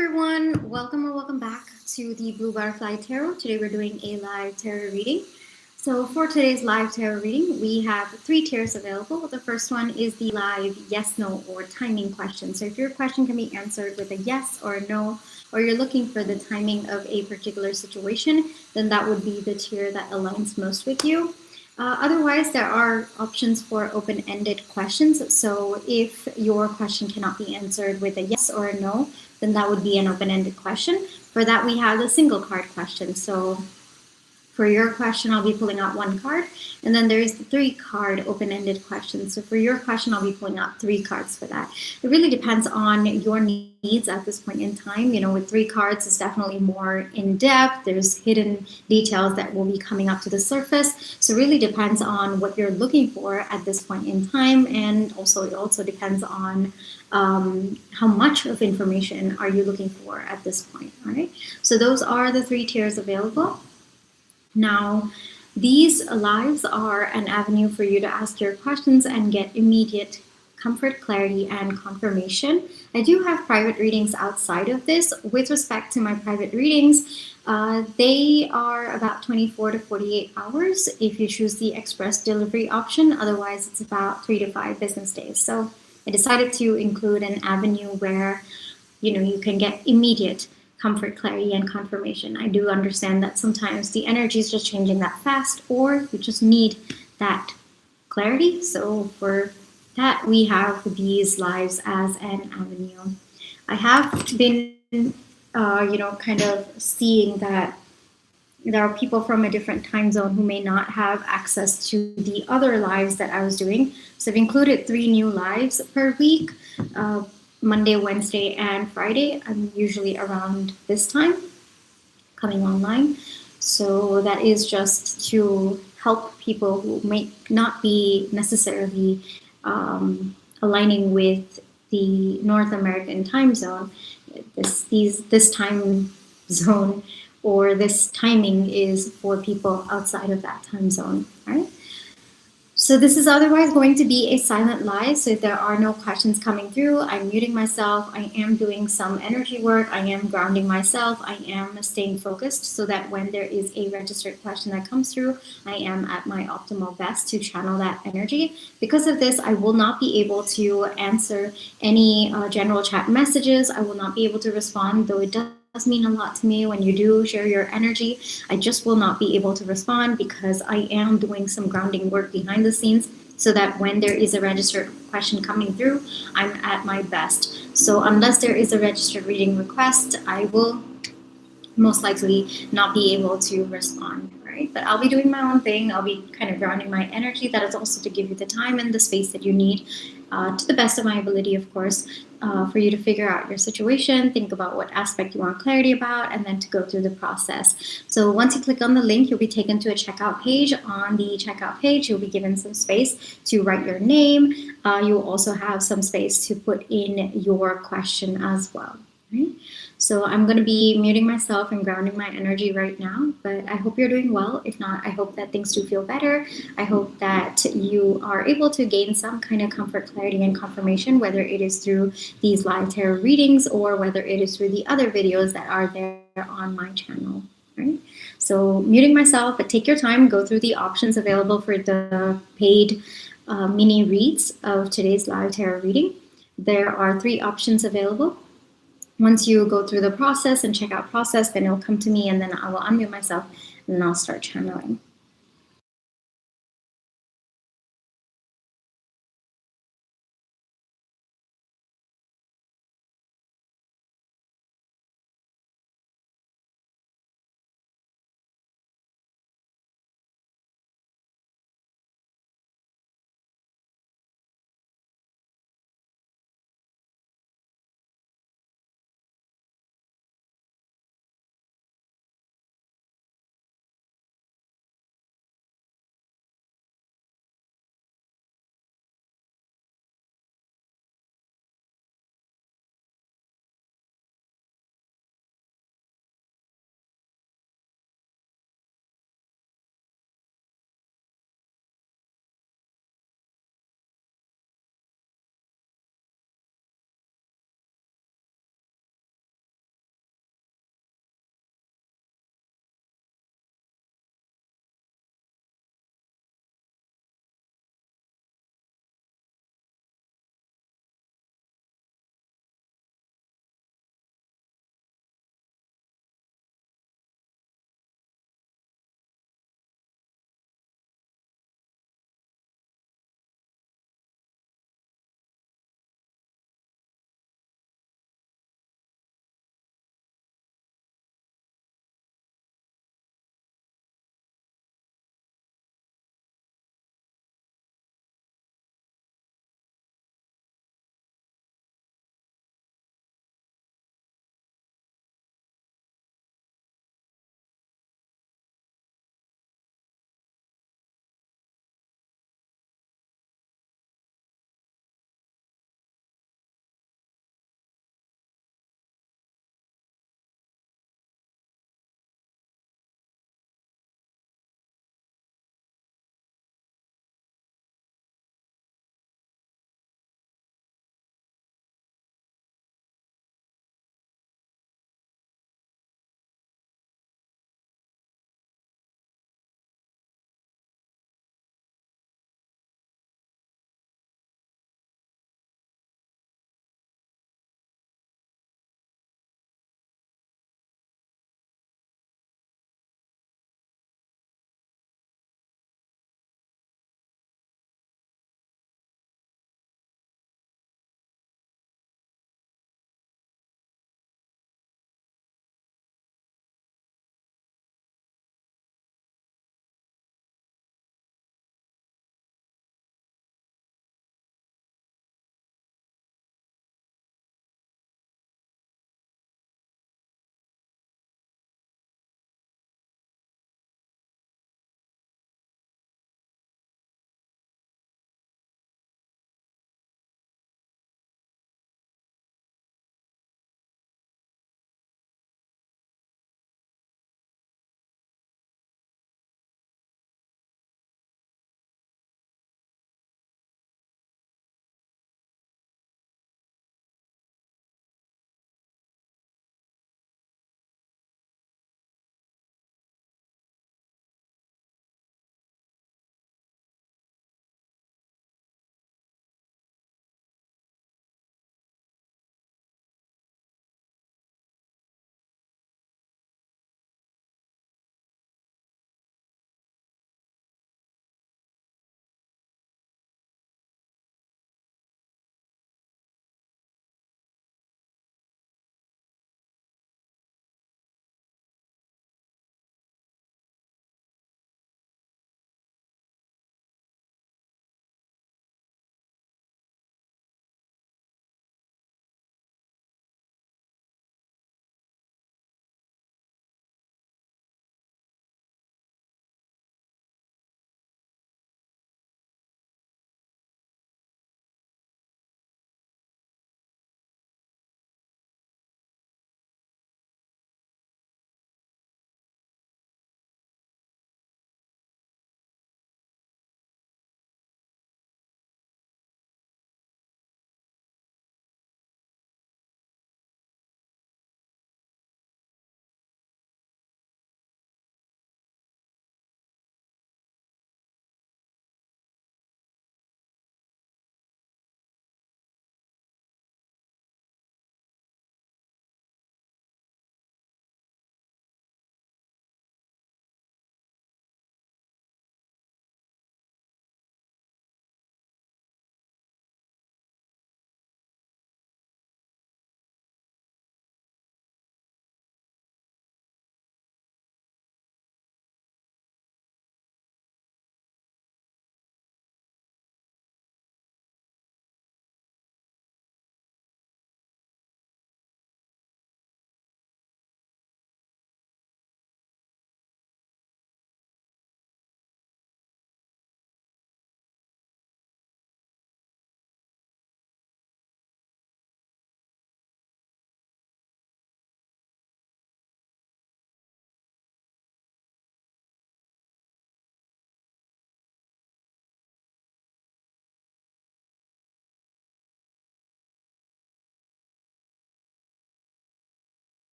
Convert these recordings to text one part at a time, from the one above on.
everyone, welcome or welcome back to the Blue Butterfly Tarot. Today we're doing a live tarot reading. So for today's live tarot reading, we have three tiers available. The first one is the live yes, no, or timing question. So if your question can be answered with a yes or a no, or you're looking for the timing of a particular situation, then that would be the tier that aligns most with you. Otherwise, there are options for open-ended questions. So if your question cannot be answered with a yes or a no, then that would be an open-ended question. For that, we have the single card question. So for your question, I'll be pulling out one card, and then there is the three-card open-ended question. So for your question, I'll be pulling out three cards for that. It really depends on your needs at this point in time. You know, with three cards, it's definitely more in-depth. There's hidden details that will be coming up to the surface. So it really depends on what you're looking for at this point in time, and also it also depends on how much of information are you looking for at this point. All right. So those are the three tiers available. Now, these lives are an avenue for you to ask your questions and get immediate comfort, clarity, and confirmation. I do have private readings outside of this. With respect to my private readings, they are about 24 to 48 hours if you choose the express delivery option. Otherwise, it's about 3 to 5 business days. So I decided to include an avenue where you can get immediate comfort, clarity, and confirmation. I do understand that sometimes the energy is just changing that fast, or you just need that clarity. So for that, we have these lives as an avenue. I have been, kind of seeing that there are people from a different time zone who may not have access to the other lives that I was doing. So I've included 3 new lives per week. Monday, Wednesday, and Friday. I'm usually around this time coming online. So that is just to help people who may not be necessarily aligning with the North American time zone. This time zone or this timing is for people outside of that time zone, right? So this is otherwise going to be a silent live. So if there are no questions coming through, I'm muting myself. I am doing some energy work. I am grounding myself. I am staying focused so that when there is a registered question that comes through, I am at my optimal best to channel that energy. Because of this, I will not be able to answer any general chat messages. I will not be able to respond, though it does mean a lot to me when you do share your energy. I just will not be able to respond because I am doing some grounding work behind the scenes so that when there is a registered question coming through, I'm at my best. So unless there is a registered reading request, I will most likely not be able to respond, right? But I'll be doing my own thing. I'll be kind of grounding my energy. That is also to give you the time and the space that you need, to the best of my ability, of course, for you to figure out your situation, think about what aspect you want clarity about, and then to go through the process. So once you click on the link, you'll be taken to a checkout page. On the checkout page, you'll be given some space to write your name. You'll also have some space to put in your question as well. Right? So I'm going to be muting myself and grounding my energy right now, but I hope you're doing well. If not, I hope that things do feel better. I hope that you are able to gain some kind of comfort, clarity, and confirmation, whether it is through these live tarot readings or whether it is through the other videos that are there on my channel. Right? So muting myself, but take your time, go through the options available for the paid mini reads of today's live tarot reading. There are 3 options available. Once you go through the process and check out process, then it'll come to me and then I will unmute myself and then I'll start channeling.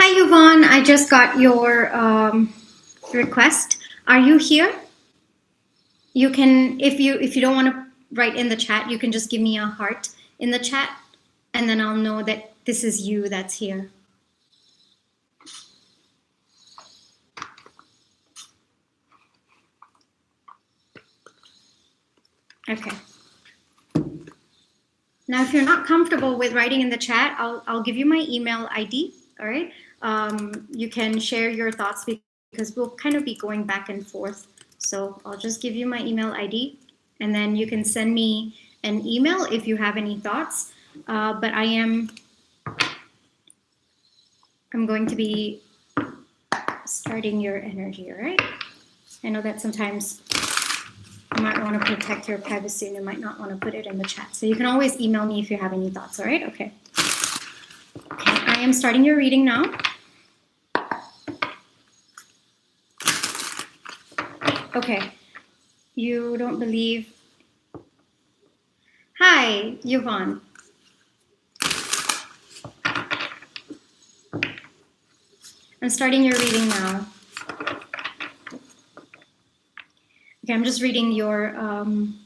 Hi, Yvonne. I just got your request. Are you here? You can, if you don't want to write in the chat, you can just give me a heart in the chat, and then I'll know that this is you that's here. Okay. Now, if you're not comfortable with writing in the chat, I'll give you my email ID. All right. You can share your thoughts because we'll kind of be going back and forth. So I'll just give you my email ID, and then you can send me an email if you have any thoughts. But I'm going to be starting your energy. All right. I know that sometimes you might want to protect your privacy and you might not want to put it in the chat. So you can always email me if you have any thoughts, all right? Okay. Okay, I am starting your reading now. Okay, you don't believe. Hi, Yvonne. I'm starting your reading now. Okay, I'm just reading your, I don't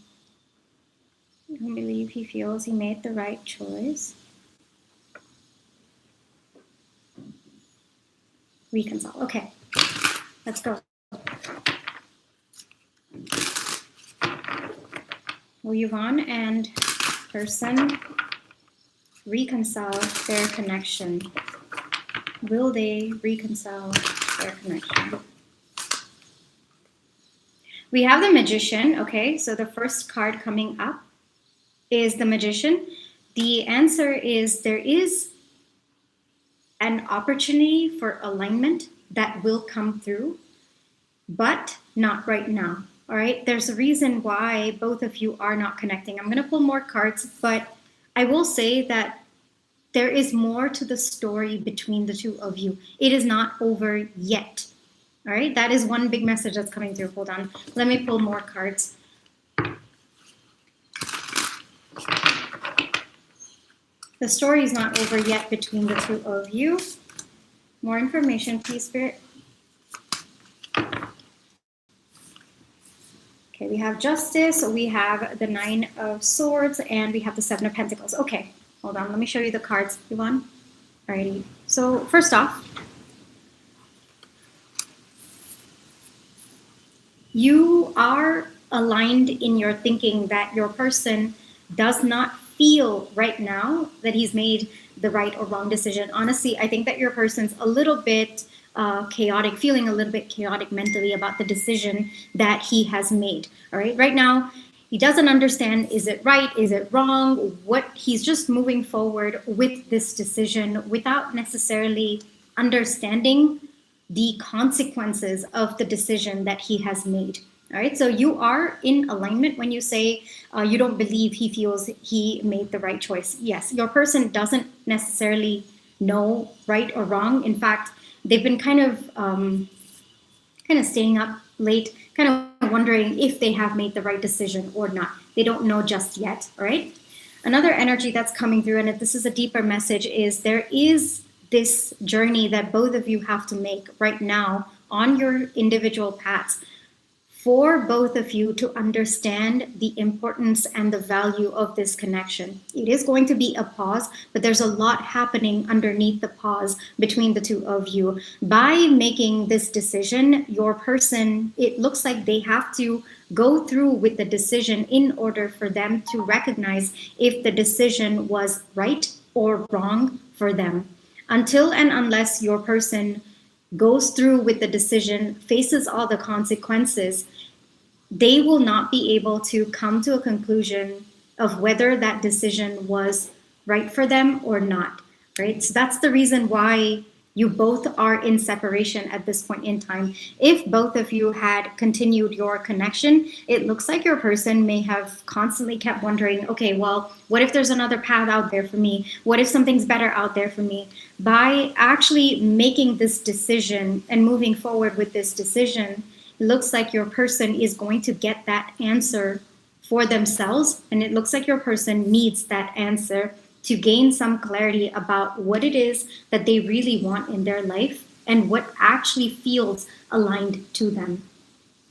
believe he feels he made the right choice. Reconcile, okay, let's go. Will Yvonne and person reconcile their connection? Will they reconcile their connection? We have the Magician, okay? So the first card coming up is the Magician. The answer is there is an opportunity for alignment that will come through, but not right now, all right? There's a reason why both of you are not connecting. I'm gonna pull more cards, but I will say that there is more to the story between the two of you. It is not over yet. All right, that is one big message that's coming through. Hold on, let me pull more cards. The story is not over yet between the two of you. More information, please, Spirit. Okay, we have Justice, we have the Nine of Swords, and we have the Seven of Pentacles. Okay, hold on, let me show you the cards, Yvonne. Alrighty, so first off, you are aligned in your thinking that your person does not feel right now that he's made the right or wrong decision. Honestly, I think that your person's a little bit chaotic, feeling a little bit chaotic mentally about the decision that he has made. All right, right now, he doesn't understand, is it right, is it wrong? What he's just moving forward with this decision without necessarily understanding the consequences of the decision that he has made. All right, so you are in alignment when you say you don't believe he feels he made the right choice. Yes, your person doesn't necessarily know right or wrong. In fact, they've been kind of staying up late, kind of wondering if they have made the right decision or not. They don't know just yet. All right. Another energy that's coming through, and this is a deeper message, is there is this journey that both of you have to make right now on your individual paths for both of you to understand the importance and the value of this connection. It is going to be a pause, but there's a lot happening underneath the pause between the two of you. By making this decision, your person, it looks like they have to go through with the decision in order for them to recognize if the decision was right or wrong for them. Until and unless your person goes through with the decision, faces all the consequences, they will not be able to come to a conclusion of whether that decision was right for them or not, right? So that's the reason why you both are in separation at this point in time. If both of you had continued your connection, it looks like your person may have constantly kept wondering, okay, well, what if there's another path out there for me? What if something's better out there for me? By actually making this decision and moving forward with this decision, it looks like your person is going to get that answer for themselves. And it looks like your person needs that answer to gain some clarity about what it is that they really want in their life and what actually feels aligned to them.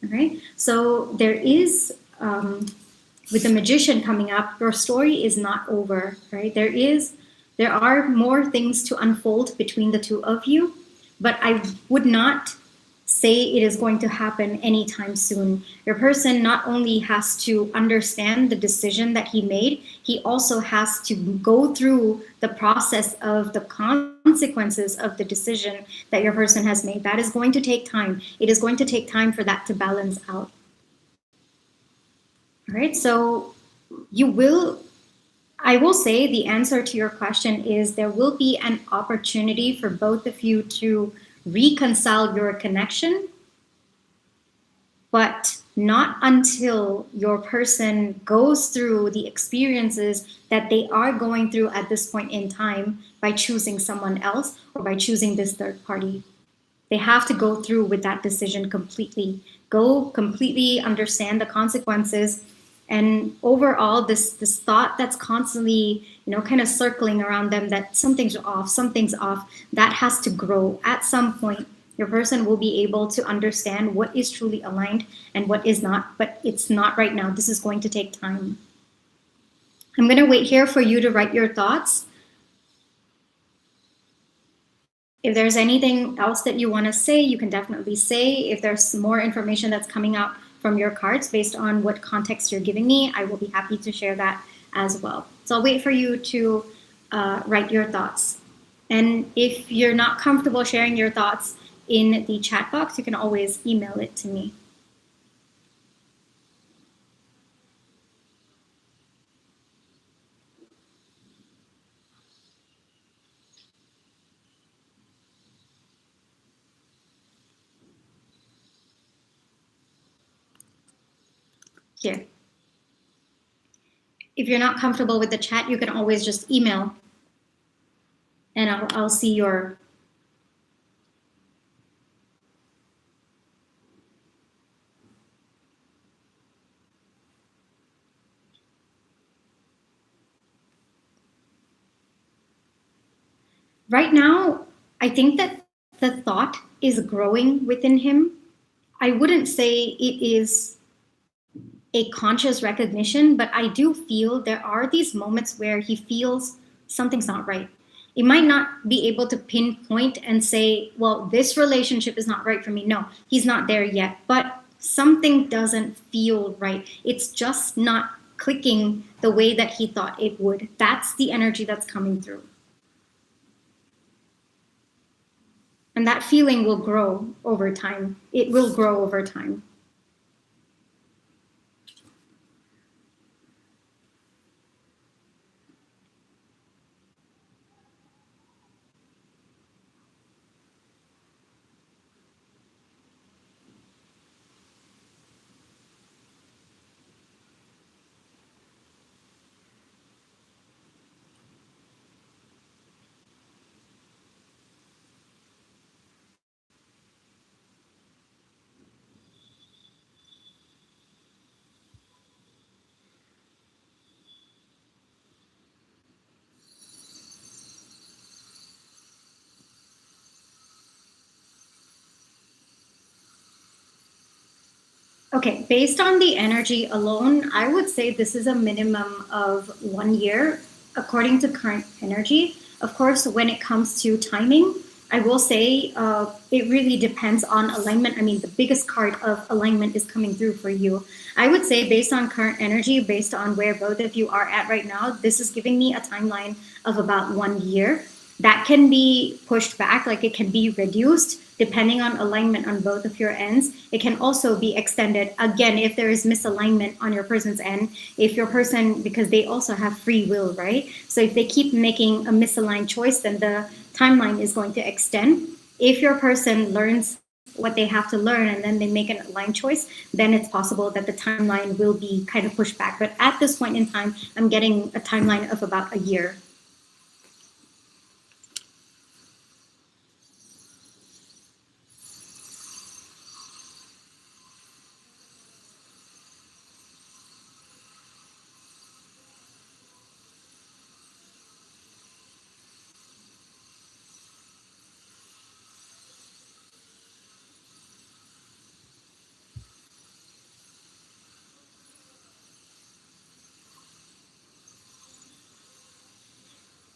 All right. So there is, with the magician coming up, your story is not over, right? There are more things to unfold between the two of you, but I would not say it is going to happen anytime soon. Your person not only has to understand the decision that he made, he also has to go through the process of the consequences of the decision that your person has made. That is going to take time. It is going to take time for that to balance out. All right, so I will say the answer to your question is there will be an opportunity for both of you to reconcile your connection, but not until your person goes through the experiences that they are going through at this point in time by choosing someone else or by choosing this third party. They have to go through with that decision completely, go completely understand the consequences. And overall, this thought that's constantly, kind of circling around them that something's off, that has to grow. At some point, your person will be able to understand what is truly aligned and what is not, but it's not right now. This is going to take time. I'm going to wait here for you to write your thoughts. If there's anything else that you want to say, you can definitely say. If there's more information that's coming out from your cards based on what context you're giving me, I will be happy to share that as well. So I'll wait for you to write your thoughts. And if you're not comfortable sharing your thoughts in the chat box, you can always email it to me. Here. If you're not comfortable with the chat, you can always just email and I'll see your. Right now, I think that the thought is growing within him. I wouldn't say it is a conscious recognition, but I do feel there are these moments where he feels something's not right. It might not be able to pinpoint and say, well, this relationship is not right for me. No, he's not there yet, but something doesn't feel right. It's just not clicking the way that he thought it would. That's the energy that's coming through. And that feeling will grow over time. It will grow over time. Okay, based on the energy alone, I would say this is a minimum of 1 year according to current energy. Of course, when it comes to timing, I will say it really depends on alignment. I mean, the biggest card of alignment is coming through for you. I would say based on current energy, based on where both of you are at right now, this is giving me a timeline of about 1 year. That can be pushed back, like it can be reduced depending on alignment on both of your ends. It can also be extended, again, if there is misalignment on your person's end. If your person, because they also have free will, right? So if they keep making a misaligned choice, then the timeline is going to extend. If your person learns what they have to learn and then they make an aligned choice, then it's possible that the timeline will be kind of pushed back. But at this point in time, I'm getting a timeline of about a year.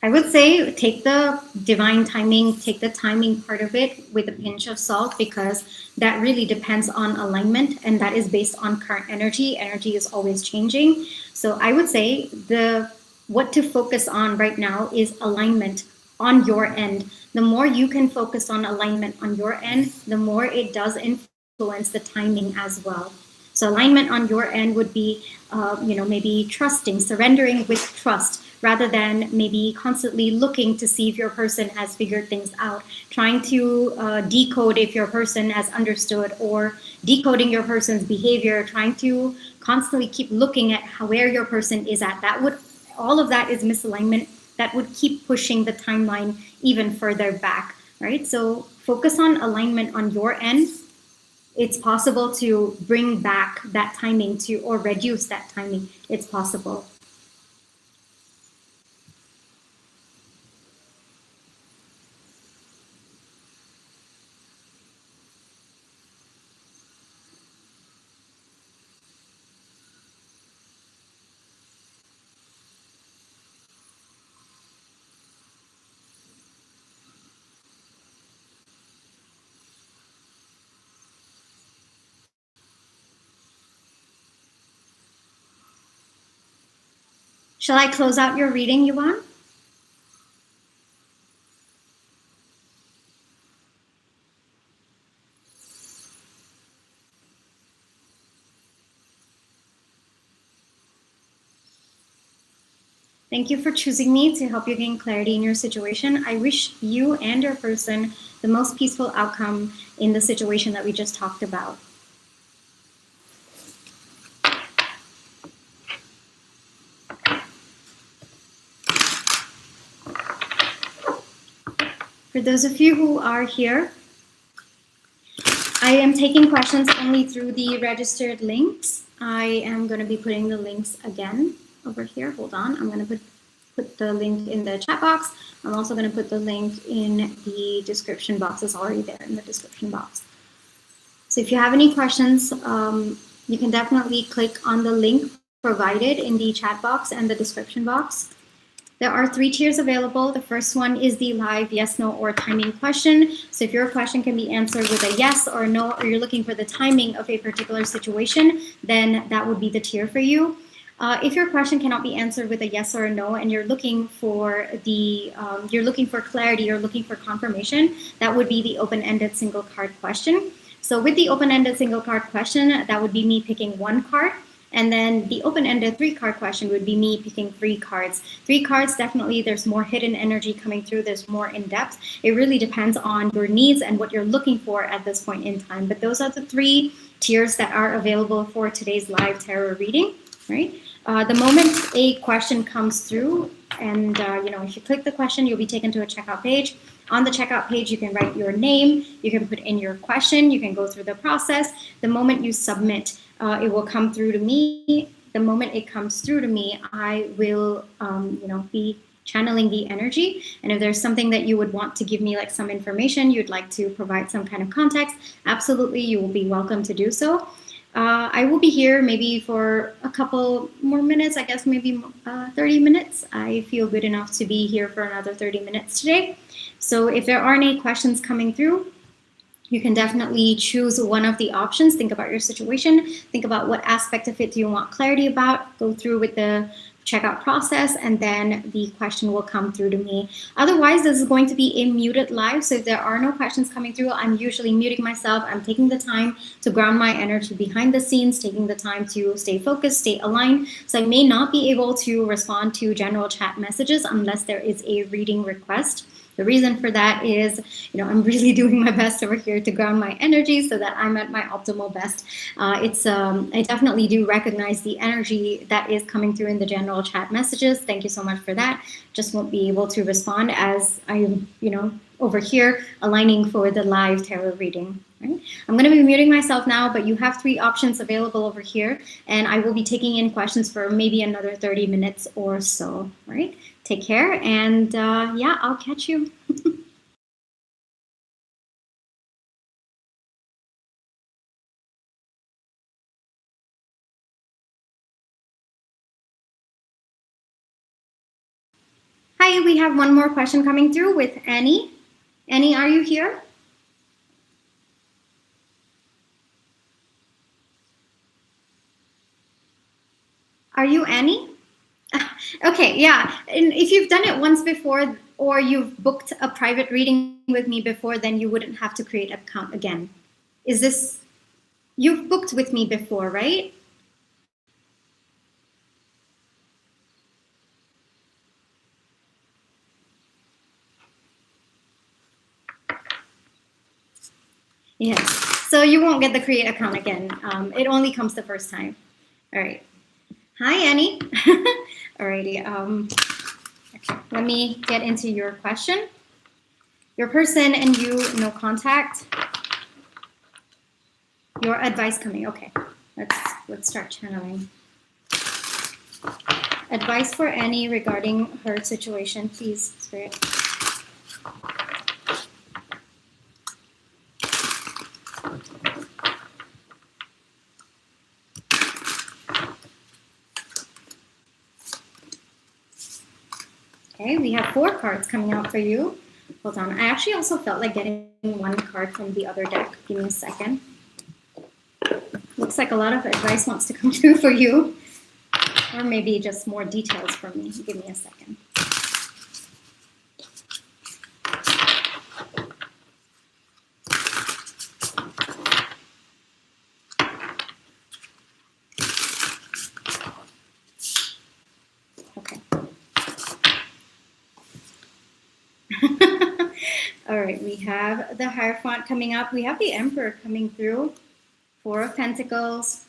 I would say take the divine timing, take the timing part of it with a pinch of salt, because that really depends on alignment, and that is based on current energy. Energy is always changing. So I would say what to focus on right now is alignment on your end. The more you can focus on alignment on your end, the more it does influence the timing as well. So alignment on your end would be, maybe trusting, surrendering with trust, rather than maybe constantly looking to see if your person has figured things out, trying to decode if your person has understood, or decoding your person's behavior, trying to constantly keep looking at where your person is at. All of that is misalignment that would keep pushing the timeline even further back, right? So focus on alignment on your end. It's possible to bring back that timing or reduce that timing. It's possible. Shall I close out your reading, Yuan? Thank you for choosing me to help you gain clarity in your situation. I wish you and your person the most peaceful outcome in the situation that we just talked about. For those of you who are here, I am taking questions only through the registered links. I am going to be putting the links again over here. Hold on. I'm going to put the link in the chat box. I'm also going to put the link in the description box. It's already there in the description box. So if you have any questions, you can definitely click on the link provided in the chat box and the description box. There are 3 tiers available. The first one is the live yes, no, or timing question. So if your question can be answered with a yes or no, or you're looking for the timing of a particular situation, then that would be the tier for you. If your question cannot be answered with a yes or a no, and you're looking for clarity, you're looking for confirmation, that would be the open-ended single card question. So with the open-ended single card question, that would be me picking 1 card. And then the open-ended 3-card question would be me picking 3 cards. 3 cards, definitely there's more hidden energy coming through. There's more in depth. It really depends on your needs and what you're looking for at this point in time. But those are the 3 tiers that are available for today's live tarot reading, right? The moment a question comes through, and if you click the question, you'll be taken to a checkout page. On the checkout page, you can write your name, you can put in your question, you can go through the process. The moment you submit, it will come through to me. The moment it comes through to me, I will, be channeling the energy. And if there's something that you would want to give me, like some information, you'd like to provide some kind of context, absolutely, you will be welcome to do so. I will be here maybe for a couple more minutes, I guess maybe 30 minutes. I feel good enough to be here for another 30 minutes today. So if there are any questions coming through, you can definitely choose one of the options. Think about your situation. Think about what aspect of it do you want clarity about. Go through with the checkout process, and then the question will come through to me. Otherwise, this is going to be a muted live. So if there are no questions coming through, I'm usually muting myself. I'm taking the time to ground my energy behind the scenes, taking the time to stay focused, stay aligned. So I may not be able to respond to general chat messages unless there is a reading request. The reason for that is, I'm really doing my best over here to ground my energy so that I'm at my optimal best. I definitely do recognize the energy that is coming through in the general chat messages. Thank you so much for that. Just won't be able to respond as I'm, over here aligning for the live tarot reading. Right? I'm going to be muting myself now, but you have 3 options available over here, and I will be taking in questions for maybe another 30 minutes or so. Right? Take care, and I'll catch you. Hi, Hi, we have one more question coming through with Annie. Annie, are you here? Are you Annie? Okay, yeah. And if you've done it once before or you've booked a private reading with me before, then you wouldn't have to create an account again. Is this, you've booked with me before, right? Yes. So you won't get the create account again. It only comes the first time. All right. Hi, Annie. Alrighty. Okay. Let me get into your question. Your person and you, no contact. Your advice coming. Okay. Let's start channeling. Advice for Annie regarding her situation, please, Spirit. Okay, we have 4 cards coming out for you. Hold on. I actually also felt like getting 1 card from the other deck. Give me a second. Looks like a lot of advice wants to come through for you. Or maybe just more details from me. Give me a second. Okay. All right, we have the Hierophant coming up. We have the Emperor coming through. 4 of Pentacles.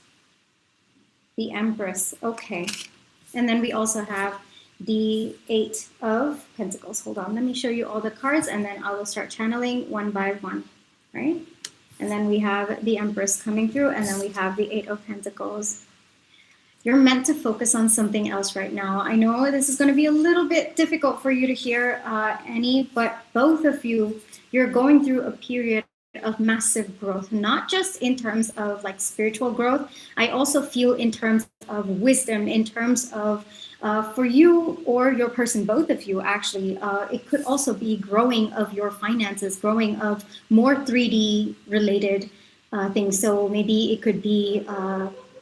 The Empress. Okay. And then we also have the 8 of Pentacles. Hold on, let me show you all the cards and then I will start channeling one by one, right? And then we have the Empress coming through and then we have the 8 of Pentacles. You're meant to focus on something else right now. I know this is going to be a little bit difficult for you to hear, Annie, but both of you, you're going through a period of massive growth, not just in terms of like spiritual growth. I also feel in terms of wisdom, in terms of for you or your person, both of you actually, it could also be growing of your finances, growing of more 3D related things. So maybe it could be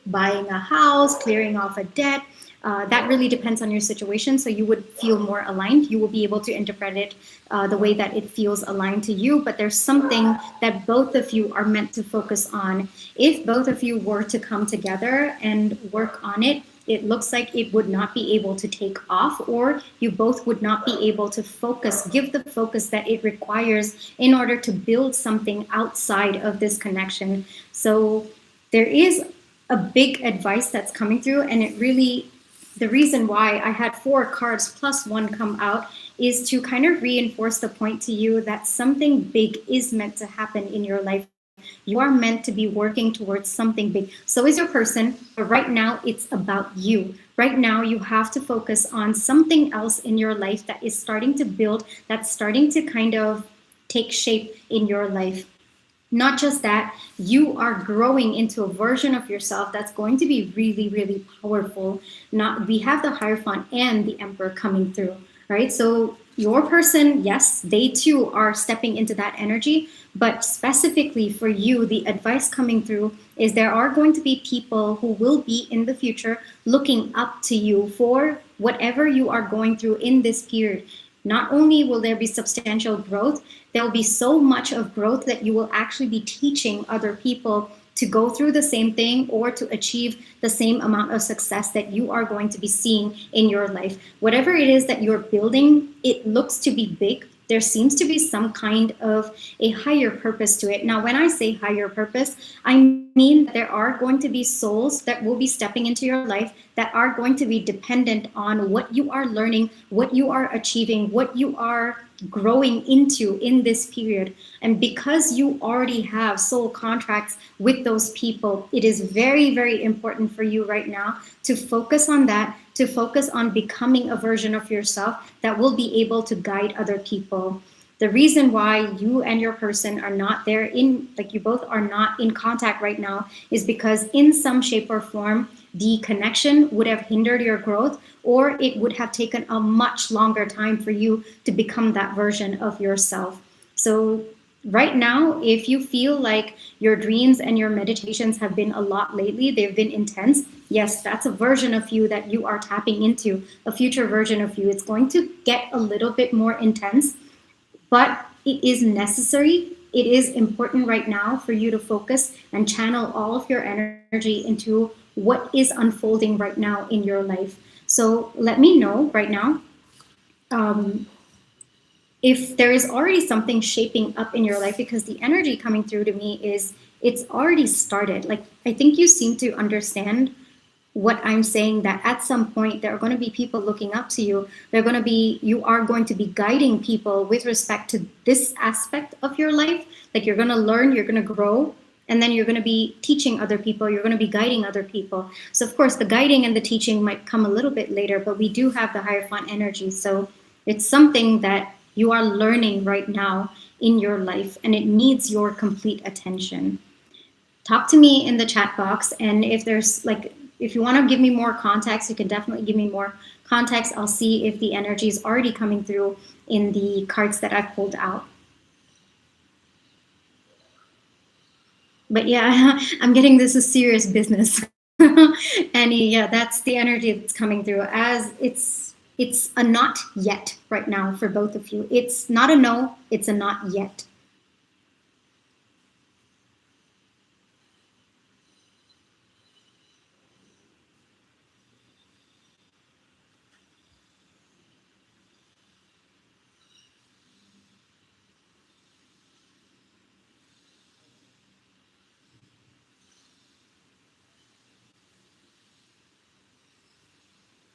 buying a house, clearing off a debt. That really depends on your situation. So you would feel more aligned. You will be able to interpret it the way that it feels aligned to you. But there's something that both of you are meant to focus on. If both of you were to come together and work on it, it looks like it would not be able to take off, or you both would not be able to focus, give the focus that it requires in order to build something outside of this connection. So there is a big advice that's coming through, and it really, the reason why I had 4 cards plus 1 come out is to kind of reinforce the point to you that something big is meant to happen in your life. You are meant to be working towards something big. So is your person, but right now it's about you. Right now you have to focus on something else in your life that is starting to build, that's starting to kind of take shape in your life. Not just that, you are growing into a version of yourself that's going to be really, really powerful. We have the Hierophant and the Emperor coming through, right? So your person, yes, they too are stepping into that energy. But specifically for you, the advice coming through is there are going to be people who will be in the future looking up to you for whatever you are going through in this period. Not only will there be substantial growth, there will be so much of growth that you will actually be teaching other people to go through the same thing or to achieve the same amount of success that you are going to be seeing in your life. Whatever it is that you're building, it looks to be big. There seems to be some kind of a higher purpose to it. Now, when I say higher purpose, I mean there are going to be souls that will be stepping into your life that are going to be dependent on what you are learning, what you are achieving, what you are growing into in this period. And because you already have soul contracts with those people, it is very, very important for you right now to focus on that, to focus on becoming a version of yourself that will be able to guide other people. The reason why you and your person are not there in, like you both are not in contact right now, is because in some shape or form, the connection would have hindered your growth, or it would have taken a much longer time for you to become that version of yourself. So right now, if you feel like your dreams and your meditations have been a lot lately, they've been intense, yes, that's a version of you that you are tapping into, a future version of you. It's going to get a little bit more intense, but it is necessary. It is important right now for you to focus and channel all of your energy into what is unfolding right now in your life. So let me know right now, if there is already something shaping up in your life, because the energy coming through to me is it's already started. Like, I think you seem to understand what I'm saying, that at some point there are going to be people looking up to you. You are going to be guiding people with respect to this aspect of your life. Like, you're going to learn, you're going to grow, and then you're going to be teaching other people, you're going to be guiding other people. So of course the guiding and the teaching might come a little bit later, but we do have the Hierophant energy. So it's something that you are learning right now in your life, and it needs your complete attention. Talk to me in the chat box, and if you want to give me more context, you can definitely give me more context. I'll see if the energy is already coming through in the cards that I've pulled out. But yeah, I'm getting this is serious business. And yeah, that's the energy that's coming through, as it's a not yet right now for both of you. It's not a no, it's a not yet.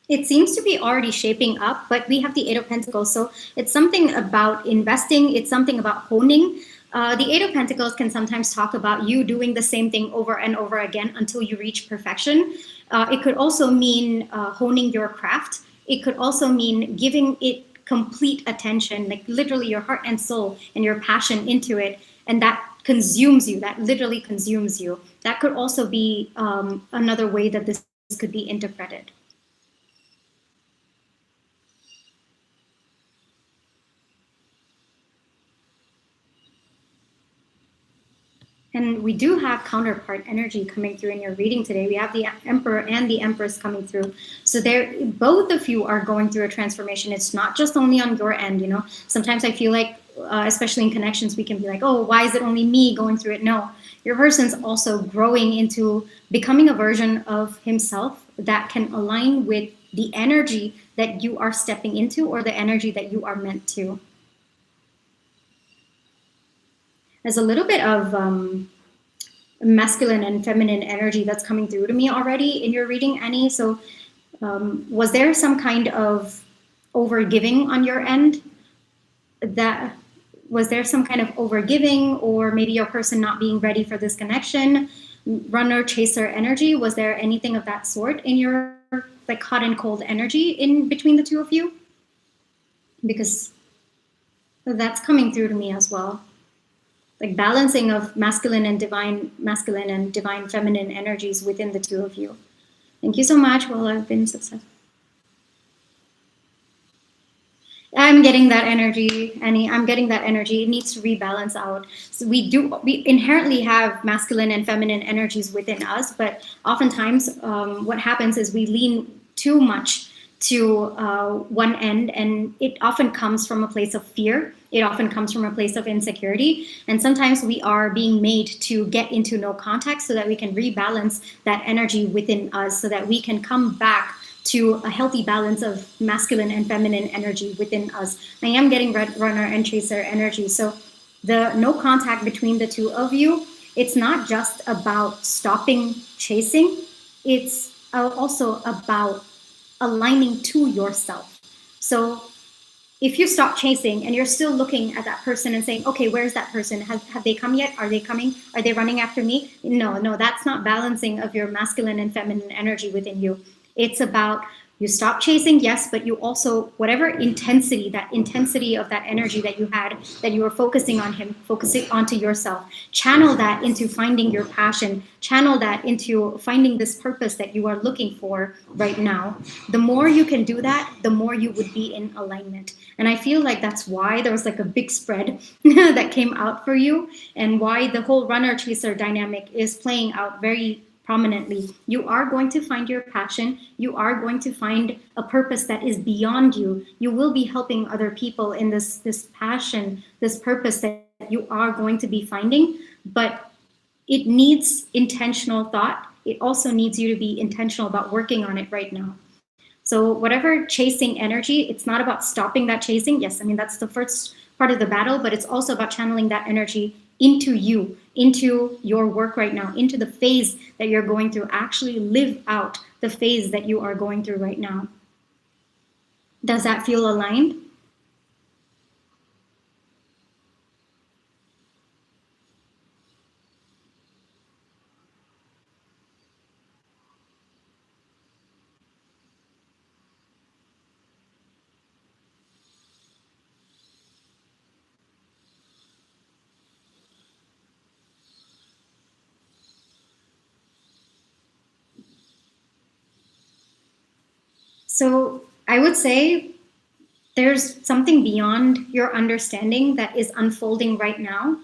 It seems to be already shaping up, but we have the Eight of Pentacles. So it's something about investing. It's something about honing. The Eight of Pentacles can sometimes talk about you doing the same thing over and over again until you reach perfection. It could also mean honing your craft. It could also mean giving it complete attention, like literally your heart and soul and your passion into it. And that consumes you, that literally consumes you. That could also be another way that this could be interpreted. And we do have counterpart energy coming through in your reading today. We have the Emperor and the Empress coming through. So both of you are going through a transformation. It's not just only on your end, you know. Sometimes I feel like, especially in connections, we can be like, oh, why is it only me going through it? No, your person's also growing into becoming a version of himself that can align with the energy that you are stepping into, or the energy that you are meant to. There's a little bit of masculine and feminine energy that's coming through to me already in your reading, Annie. So was there some kind of overgiving on your end? Was there some kind of overgiving, or maybe your person not being ready for this connection? Runner, chaser energy, was there anything of that sort in your like hot and cold energy in between the two of you? Because that's coming through to me as well. Like balancing of masculine and divine feminine energies within the two of you. Thank you so much. Well, I've been successful. I'm getting that energy, Annie. I'm getting that energy. It needs to rebalance out. So we inherently have masculine and feminine energies within us, but oftentimes what happens is we lean too much to one end, and it often comes from a place of fear. It often comes from a place of insecurity. And sometimes we are being made to get into no contact so that we can rebalance that energy within us, so that we can come back to a healthy balance of masculine and feminine energy within us. I am getting runner and chaser energy. So the no contact between the two of you, it's not just about stopping chasing. It's also about aligning to yourself. So if you stop chasing and you're still looking at that person and saying, okay, where's that person? Have they come yet? Are they coming? Are they running after me? No, that's not balancing of your masculine and feminine energy within you. It's about You stop chasing, yes, but you also, whatever intensity, that intensity of that energy that you had, that you were focusing on him, focusing onto yourself, channel that into finding your passion, channel that into finding this purpose that you are looking for right now. The more you can do that, the more you would be in alignment. And I feel like that's why there was like a big spread that came out for you, and why the whole runner chaser dynamic is playing out very prominently. You are going to find your passion. You are going to find a purpose that is beyond you. You will be helping other people in this passion, this purpose that you are going to be finding, but it needs intentional thought. It also needs you to be intentional about working on it right now. So whatever chasing energy, it's not about stopping that chasing. Yes, I mean, that's the first part of the battle, but it's also about channeling that energy into you, into your work right now, into the phase that you're going through. Actually live out the phase that you are going through right now. Does that feel aligned? So I would say there's something beyond your understanding that is unfolding right now.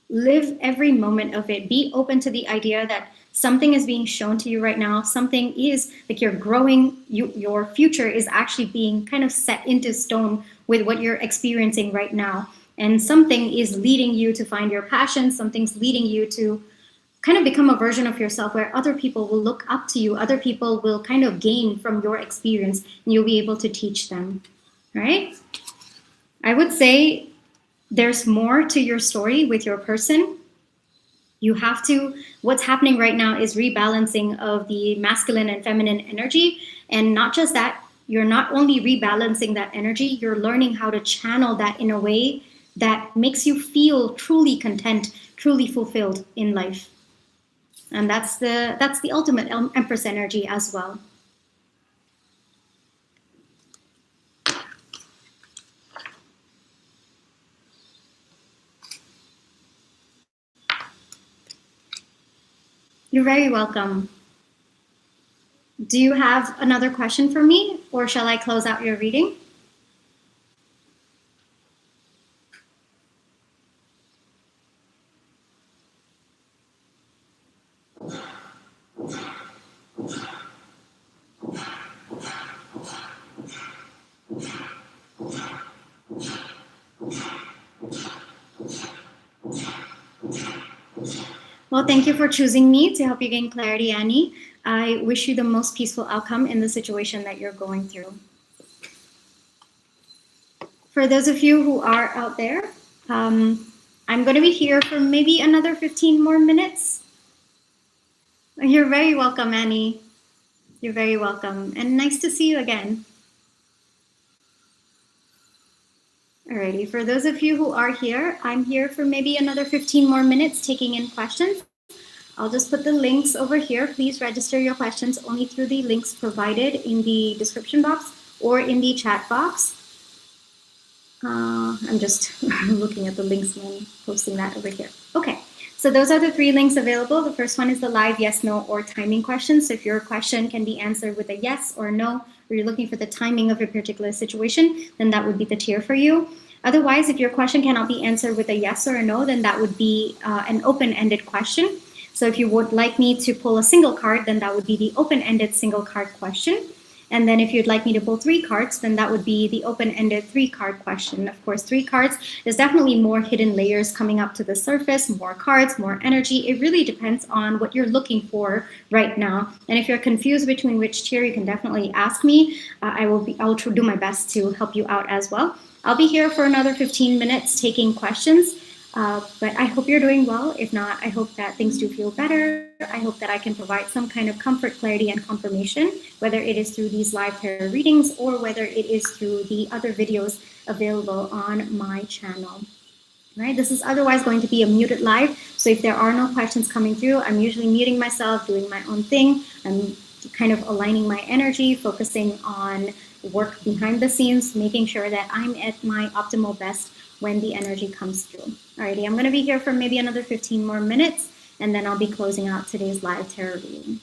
Live every moment of it. Be open to the idea that something is being shown to you right now. Something is like you're growing, your future is actually being kind of set into stone with what you're experiencing right now. And something is leading you to find your passion. Something's leading you to kind of become a version of yourself where other people will look up to you. Other people will kind of gain from your experience, and you'll be able to teach them, right? I would say there's more to your story with your person. You have to, what's happening right now is rebalancing of the masculine and feminine energy. And not just that, you're not only rebalancing that energy, you're learning how to channel that in a way that makes you feel truly content, truly fulfilled in life. And that's the ultimate Empress energy as well. You're very welcome. Do you have another question for me, or shall I close out your reading? Well, thank you for choosing me to help you gain clarity, Annie. I wish you the most peaceful outcome in the situation that you're going through. For those of you who are out there, I'm going to be here for maybe another 15 more minutes. You're very welcome, Annie. You're very welcome. And nice to see you again. Alrighty, for those of you who are here, I'm here for maybe another 15 more minutes taking in questions. I'll just put the links over here. Please register your questions only through the links provided in the description box or in the chat box. I'm just looking at the links and posting that over here. Okay, so those are the 3 links available. The first one is the live yes, no, or timing question. So if your question can be answered with a yes or no, or you're looking for the timing of your particular situation, then that would be the tier for you. Otherwise, if your question cannot be answered with a yes or a no, then that would be an open-ended question. So if you would like me to pull a single card, then that would be the open-ended single card question. And then if you'd like me to pull 3 cards, then that would be the open-ended 3-card question. Of course, 3 cards, there's definitely more hidden layers coming up to the surface, more cards, more energy. It really depends on what you're looking for right now. And if you're confused between which tier, you can definitely ask me. I'll do my best to help you out as well. I'll be here for another 15 minutes taking questions. But I hope you're doing well. If not, I hope that things do feel better. I hope that I can provide some kind of comfort, clarity, and confirmation, whether it is through these live tarot readings or whether it is through the other videos available on my channel. Right? This is otherwise going to be a muted live. So if there are no questions coming through, I'm usually muting myself, doing my own thing. I'm kind of aligning my energy, focusing on work behind the scenes, making sure that I'm at my optimal best when the energy comes through. Alrighty, I'm going to be here for maybe another 15 more minutes, and then I'll be closing out today's live tarot reading.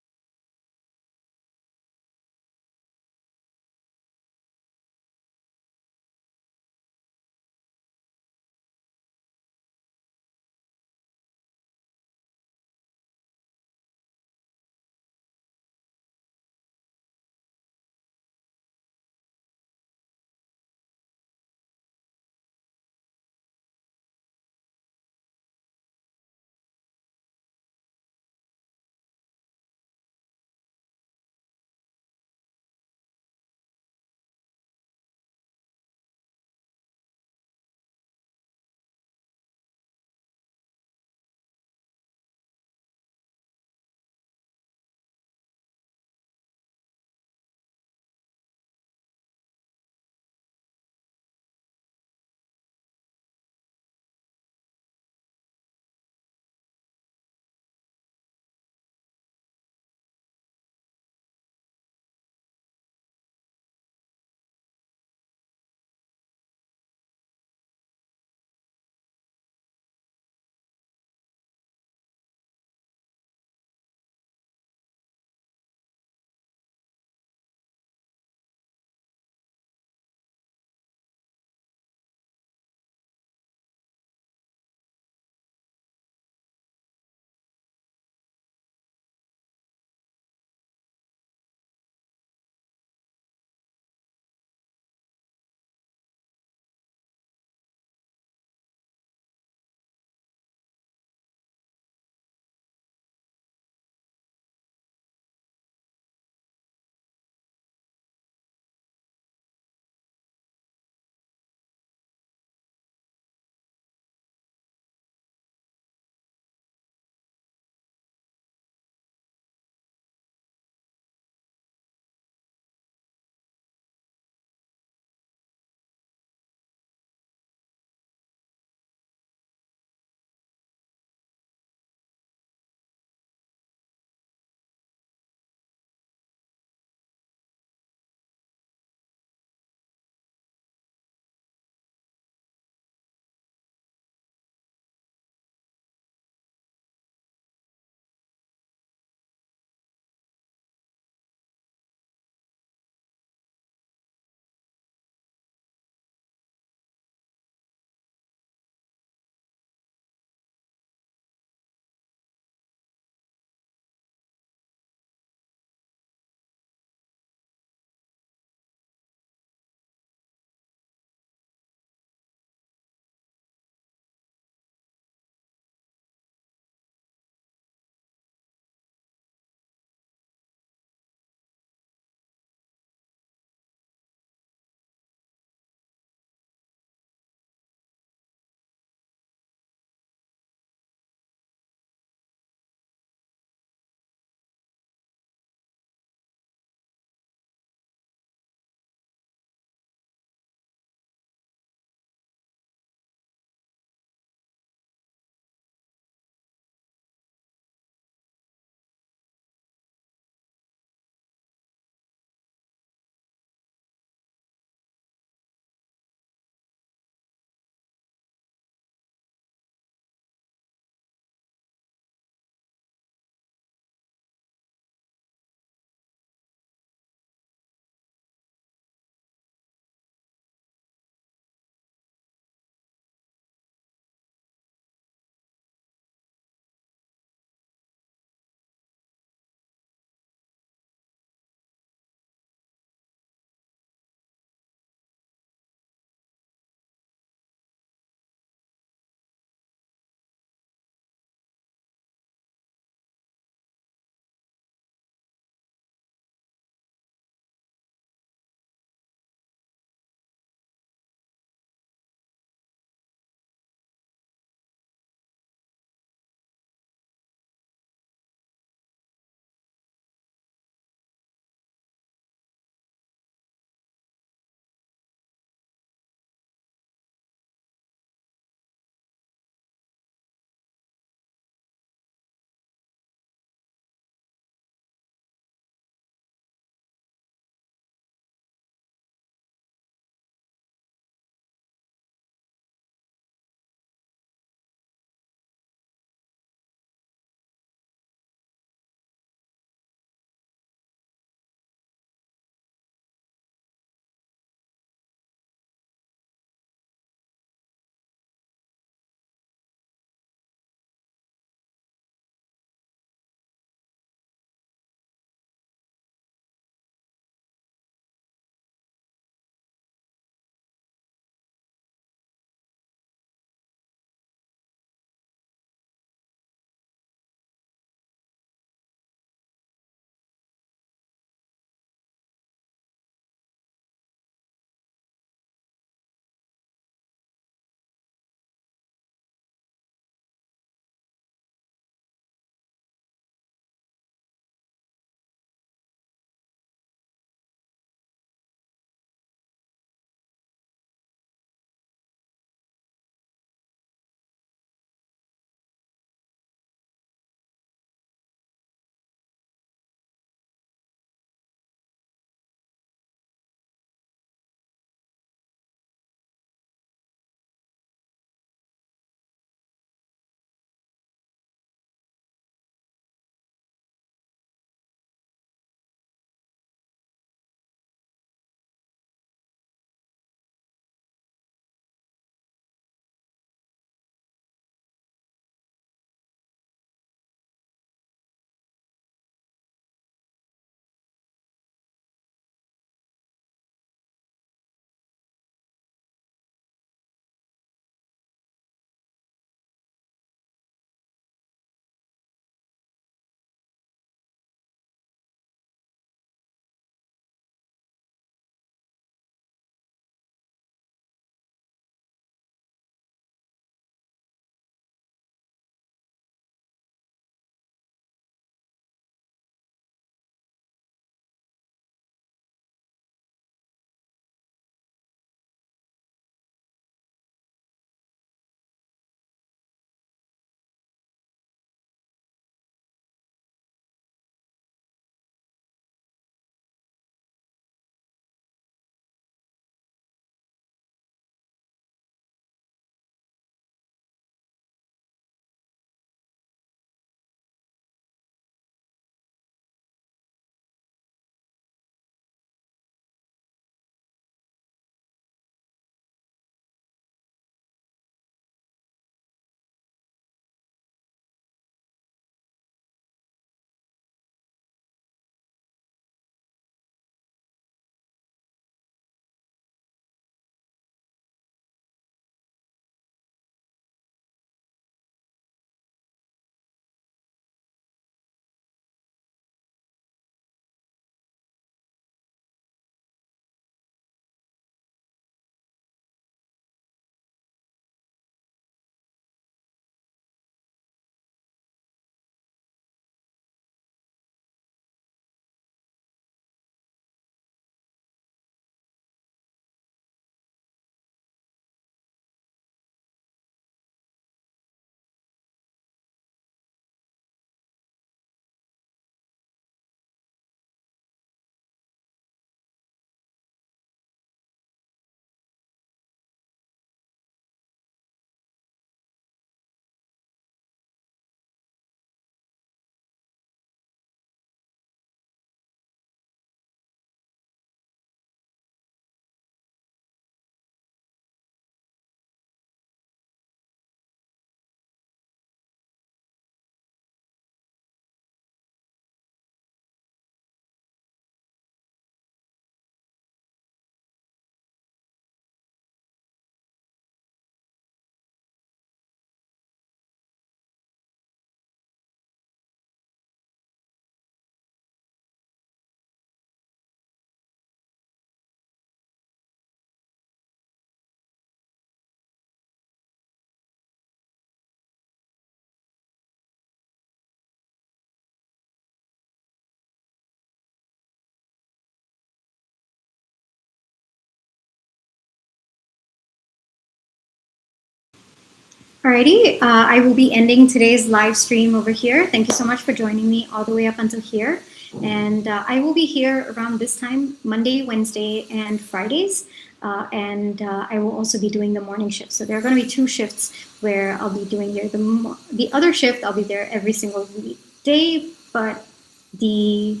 Alrighty, I will be ending today's live stream over here. Thank you so much for joining me all the way up until here. And I will be here around this time, Monday, Wednesday, and Fridays. I will also be doing the morning shift. So there are going to be 2 shifts where I'll be doing here. The other shift, I'll be there every single weekday, but the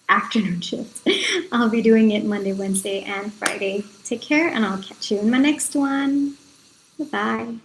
afternoon shift, I'll be doing it Monday, Wednesday, and Friday. Take care, and I'll catch you in my next one. Bye-bye.